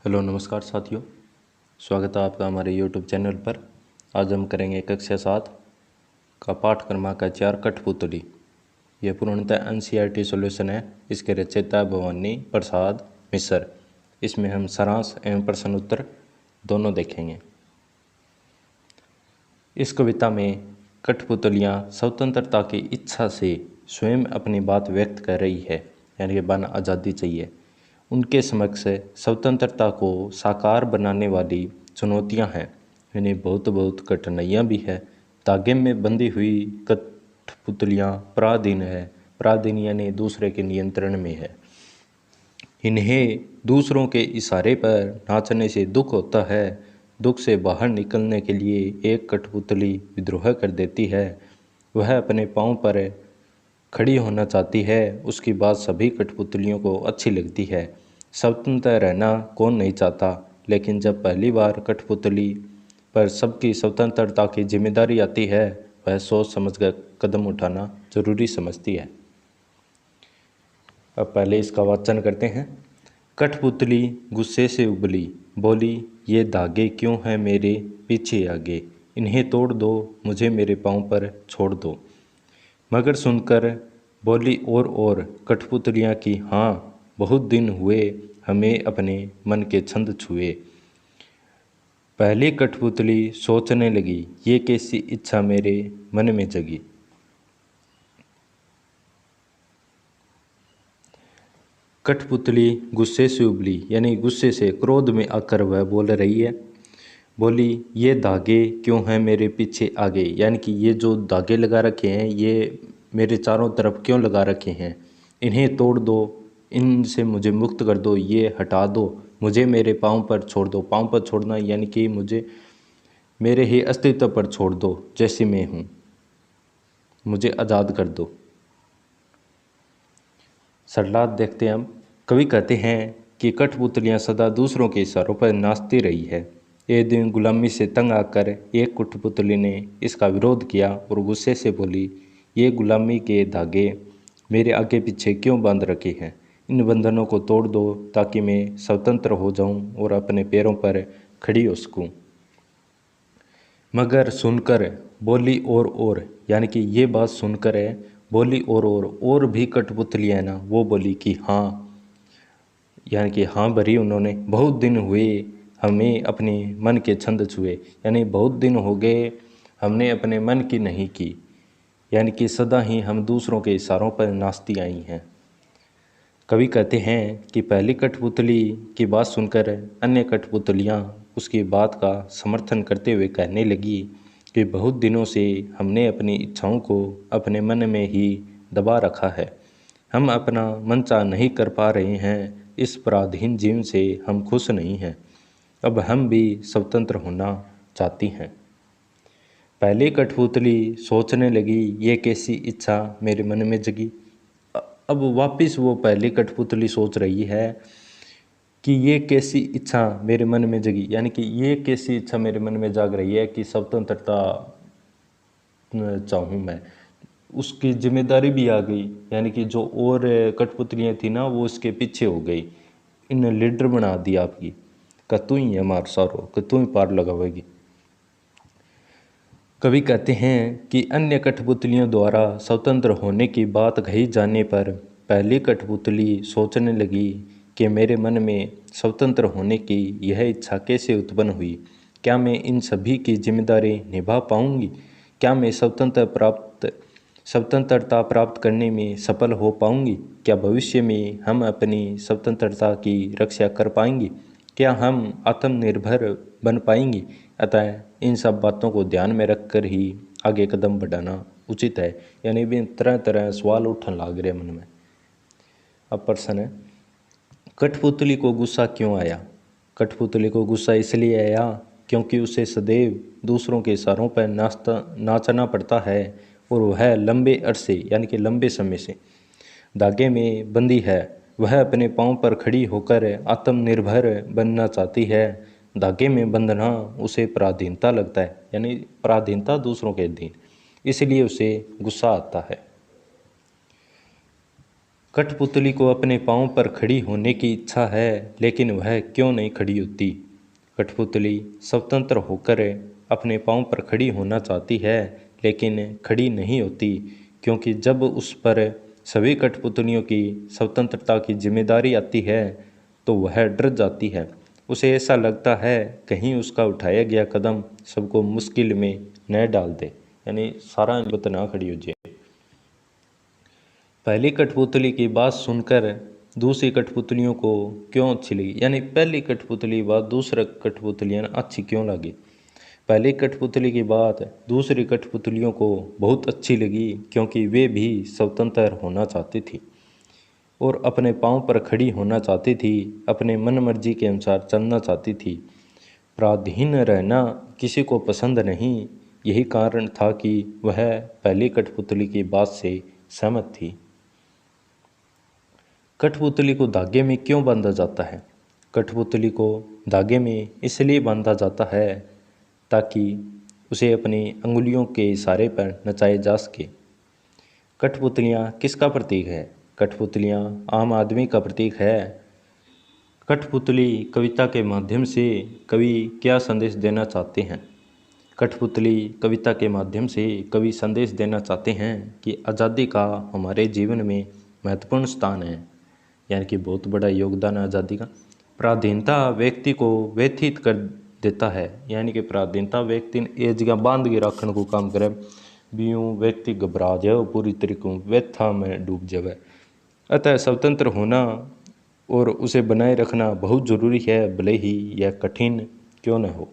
Hello नमस्कार साथियों, स्वागत है आपका हमारे यूट्यूब चैनल पर। आज हम करेंगे कक्षा 7 का पाठ क्रमांक 4 कठपुतली। यह पूर्णतः NCERT सॉल्यूशन है। इसके रचयिता भवानी प्रसाद मिश्र। इसमें हम सारांश एवं प्रश्न उत्तर दोनों देखेंगे। इस कविता में कठपुतलियाँ स्वतंत्रता की इच्छा से स्वयं अपनी बात व्यक्त कर रही है, यानी कि बन आज़ादी चाहिए। उनके समक्ष स्वतंत्रता को साकार बनाने वाली चुनौतियां हैं, यानी बहुत कठिनाइयां भी है। धागे में बंधी हुई कठपुतलियां पराधीन है। पराधीन यानी दूसरे के नियंत्रण में है। इन्हें दूसरों के इशारे पर नाचने से दुख होता है। दुख से बाहर निकलने के लिए एक कठपुतली विद्रोह कर देती है। वह अपने पांव पर खड़ी होना चाहती है। उसकी बात सभी कठपुतलियों को अच्छी लगती है। स्वतंत्र रहना कौन नहीं चाहता, लेकिन जब पहली बार कठपुतली पर सबकी स्वतंत्रता की जिम्मेदारी आती है, वह सोच समझकर कदम उठाना जरूरी समझती है। अब पहले इसका वाचन करते हैं। कठपुतली गुस्से से उबली, बोली, ये धागे क्यों हैं मेरे पीछे आगे, इन्हें तोड़ दो, मुझे मेरे पाँव पर छोड़ दो। मगर सुनकर बोली और कठपुतलियाँ की, हाँ बहुत दिन हुए हमें अपने मन के छंद छुए। पहली कठपुतली सोचने लगी, ये कैसी इच्छा मेरे मन में जगी। कठपुतली गुस्से से उबली, यानी गुस्से से क्रोध में आकर वह बोल रही है। बोली, ये धागे क्यों हैं मेरे पीछे आगे, यानी कि ये जो धागे लगा रखे हैं ये मेरे चारों तरफ क्यों लगा रखे हैं, इन्हें तोड़ दो, इनसे मुझे मुक्त कर दो, ये हटा दो, मुझे मेरे पाँव पर छोड़ दो। पाँव पर छोड़ना यानी कि मुझे मेरे ही अस्तित्व पर छोड़ दो, जैसे मैं हूँ, मुझे आज़ाद कर दो। सरलाद देखते हैं हम। कवि कहते हैं कि कठपुतलियाँ सदा दूसरों के इशारों पर नाचती रही है। एक दिन गुलामी से तंग आकर एक कठपुतली ने इसका विरोध किया और गुस्से से बोली, ये गुलामी के धागे मेरे आगे पीछे क्यों बांध रखे हैं, इन बंधनों को तोड़ दो ताकि मैं स्वतंत्र हो जाऊं और अपने पैरों पर खड़ी हो सकूं। मगर सुनकर बोली और यानी कि ये बात सुनकर बोली और भी कठपुतलियाँ ना, वो बोली कि हाँ, यानी कि हाँ भरी उन्होंने। बहुत दिन हुए हमें अपने मन के छंद छुए, यानी बहुत दिन हो गए हमने अपने मन की नहीं की, यानी कि सदा ही हम दूसरों के इशारों पर नाचती आई हैं। कवि कहते हैं कि पहली कठपुतली की बात सुनकर अन्य कठपुतलियाँ उसकी बात का समर्थन करते हुए कहने लगी कि बहुत दिनों से हमने अपनी इच्छाओं को अपने मन में ही दबा रखा है। हम अपना मनचाहा नहीं कर पा रहे हैं। इस पराधीन जीवन से हम खुश नहीं हैं। अब हम भी स्वतंत्र होना चाहती हैं। पहली कठपुतली सोचने लगी, ये कैसी इच्छा मेरे मन में जगी। अब वापस वो पहली कठपुतली सोच रही है कि ये कैसी इच्छा मेरे मन में जगी, यानी कि ये कैसी इच्छा मेरे मन में जाग रही है कि स्वतंत्रता चाहूँ मैं। उसकी जिम्मेदारी भी आ गई, यानी कि जो और कठपुतलियाँ थी ना, वो इसके पीछे हो गई। इन लीडर बना दिया आपकी, का तू ही है मार सारो, कि तू ही पार लगावेगी। कवि कहते हैं कि अन्य कठपुतलियों द्वारा स्वतंत्र होने की बात कही जाने पर पहली कठपुतली सोचने लगी कि मेरे मन में स्वतंत्र होने की यह इच्छा कैसे उत्पन्न हुई। क्या मैं इन सभी की जिम्मेदारी निभा पाऊंगी? क्या मैं स्वतंत्रता प्राप्त करने में सफल हो पाऊंगी? क्या भविष्य में हम अपनी स्वतंत्रता की रक्षा कर पाएंगे? क्या हम आत्मनिर्भर बन पाएंगे? अतः इन सब बातों को ध्यान में रखकर ही आगे कदम बढ़ाना उचित है। यानी भी तरह तरह सवाल उठने लग रहे मन में। अब प्रश्न है, कठपुतली को गुस्सा क्यों आया? कठपुतली को गुस्सा इसलिए आया क्योंकि उसे सदैव दूसरों के इशारों पर नाचना पड़ता है और वह लंबे अरसे यानी कि लंबे समय से धागे में बंधी है। वह अपने पांव पर खड़ी होकर आत्मनिर्भर बनना चाहती है। धागे में बंधना उसे पराधीनता लगता है, यानी पराधीनता दूसरों के अधीन, इसलिए उसे गुस्सा आता है। कठपुतली को अपने पाँव पर खड़ी होने की इच्छा है, लेकिन वह क्यों नहीं खड़ी होती। कठपुतली स्वतंत्र होकर अपने पाँव पर खड़ी होना चाहती है, लेकिन खड़ी नहीं होती, क्योंकि जब उस पर सभी कठपुतलियों की स्वतंत्रता की जिम्मेदारी आती है तो वह डर जाती है। उसे ऐसा लगता है कहीं उसका उठाया गया कदम सबको मुश्किल में न डाल दे, यानी सारा हिम्मत ना खड़ी हो जाए। पहली कठपुतली की बात सुनकर दूसरी कठपुतलियों को क्यों अच्छी लगी, यानी पहली कठपुतली बात दूसरा कठपुतलियाँ अच्छी क्यों लगी। पहली कठपुतली की बात दूसरी कठपुतलियों को बहुत अच्छी लगी, क्योंकि वे भी स्वतंत्र होना चाहती थी और अपने पाँव पर खड़ी होना चाहती थी, अपने मन मर्जी के अनुसार चलना चाहती थी। पराधीन रहना किसी को पसंद नहीं, यही कारण था कि वह पहली कठपुतली की बात से सहमत थी। कठपुतली को धागे में क्यों बांधा जाता है। कठपुतली को धागे में इसलिए बांधा जाता है ताकि उसे अपनी अंगुलियों के इशारे पर नचाया जा सके। कठपुतलियाँ किसका प्रतीक है। कठपुतलियाँ आम आदमी का प्रतीक है। कठपुतली कविता के माध्यम से कवि क्या संदेश देना चाहते हैं। कठपुतली कविता के माध्यम से कवि संदेश देना चाहते हैं कि आज़ादी का हमारे जीवन में महत्वपूर्ण स्थान है, यानी कि बहुत बड़ा योगदान है आज़ादी का। पराधीनता व्यक्ति को व्यथित कर देता है, यानी कि पराधीनता व्यक्ति ने ये जगह बांध के रखने को काम करे, भी यूँ व्यक्ति घबरा जाए पूरी तरीके व्यथा में डूब जाए। अतः स्वतंत्र होना और उसे बनाए रखना बहुत ज़रूरी है, भले ही यह कठिन क्यों न हो।